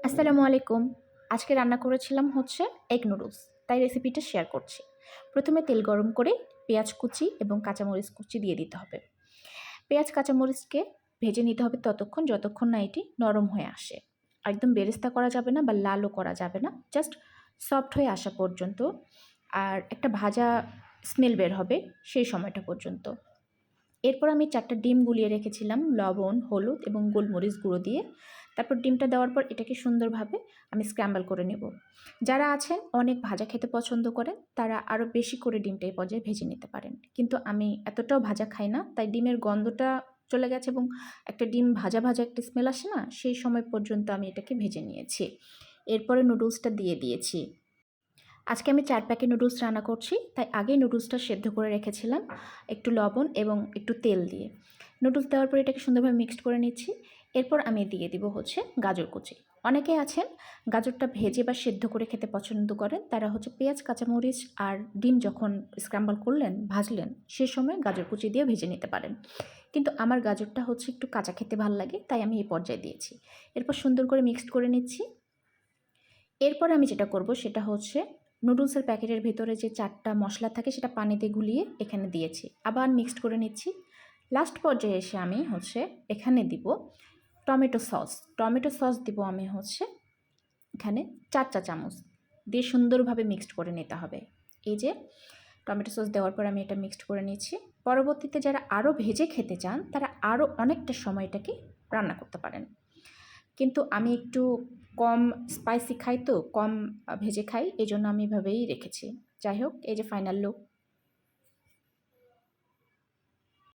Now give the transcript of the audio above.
আসসালামু আলাইকুম। আজকে রান্না করেছিলাম হচ্ছে এগ নুডলস। তাই রেসিপিটা শেয়ার করছি। প্রথমে তেল গরম করে পেঁয়াজ কুচি এবং কাঁচামরিচ কুচি দিয়ে দিতে হবে। পেঁয়াজ কাঁচামরিচকে ভেজে নিতে হবে ততক্ষণ যতক্ষণ না এটি নরম হয়ে আসে। একদম বেরেস্তা করা যাবে না বা লালও করা যাবে না। জাস্ট সফট হয়ে আসা পর্যন্ত আর একটা ভাজা স্মেল বের হবে সেই সময়টা পর্যন্ত। এরপর আমি ৪টা ডিম গুলিয়ে রেখেছিলাম লবণ, হলুদ এবং গোলমরিচ গুঁড়ো দিয়ে। তারপর ডিমটা দেওয়ার পর এটাকে সুন্দরভাবে আমি স্ক্র্যাম্বল করে নেব। যারা আছেন অনেক ভাজা খেতে পছন্দ করেন তারা আরও বেশি করে ডিমটা এই পর্যায়ে ভেজে নিতে পারেন। কিন্তু আমি এতটাও ভাজা খাই না, তাই ডিমের গন্ধটা চলে গেছে এবং একটা ডিম ভাজা ভাজা একটা স্মেল আসে না, সেই সময় পর্যন্ত আমি এটাকে ভেজে নিয়েছি। এরপরে নুডলসটা দিয়ে দিয়েছি। আজকে আমি ৪ প্যাকেট নুডলস রান্না করছি, তাই আগেই নুডলসটা সেদ্ধ করে রেখেছিলাম একটু লবণ এবং একটু তেল দিয়ে। নুডলস দেওয়ার পর এটাকে সুন্দরভাবে মিক্সড করে নিচ্ছি। এরপর আমি দিয়ে দিব হচ্ছে গাজর কুচি। অনেকে আছেন গাজরটা ভেজে বা সেদ্ধ করে খেতে পছন্দ করেন, তারা হচ্ছে পেঁয়াজ, কাঁচামরিচ আর ডিম যখন স্ক্র্যাম্বল করলেন, ভাজলেন, সে সময় গাজর কুচি দিয়ে ভেজে নিতে পারেন। কিন্তু আমার গাজরটা হচ্ছে একটু কাঁচা খেতে ভালো লাগে, তাই আমি এই পর্যায়ে দিয়েছি। এরপর সুন্দর করে মিক্সড করে নিচ্ছি। এরপর আমি যেটা করব সেটা হচ্ছে নুডলসের প্যাকেটের ভেতরে যে 4টা মশলা থাকে সেটা পানিতে গুলিয়ে এখানে দিয়েছি। আবার মিক্সড করে নিচ্ছি। লাস্ট পর্যায়ে এসে আমি হচ্ছে এখানে দিব টমেটো সস। টমেটো সস দিব আমি হচ্ছে এখানে 4 চা চামচ দিয়ে সুন্দরভাবে মিক্সড করে নিতে হবে। এই যে টমেটো সস দেওয়ার পর আমি এটা মিক্সড করে নিচ্ছি। পরবর্তীতে যারা আরও ভেজে খেতে চান তারা আরও অনেকটা সময়টাকে রান্না করতে পারেন। কিন্তু আমি একটু কম স্পাইসি খাই, তো কম ভেজে খাই, এই জন্য আমি এভাবেই রেখেছি। যাই হোক, এই যে ফাইনাল লুক।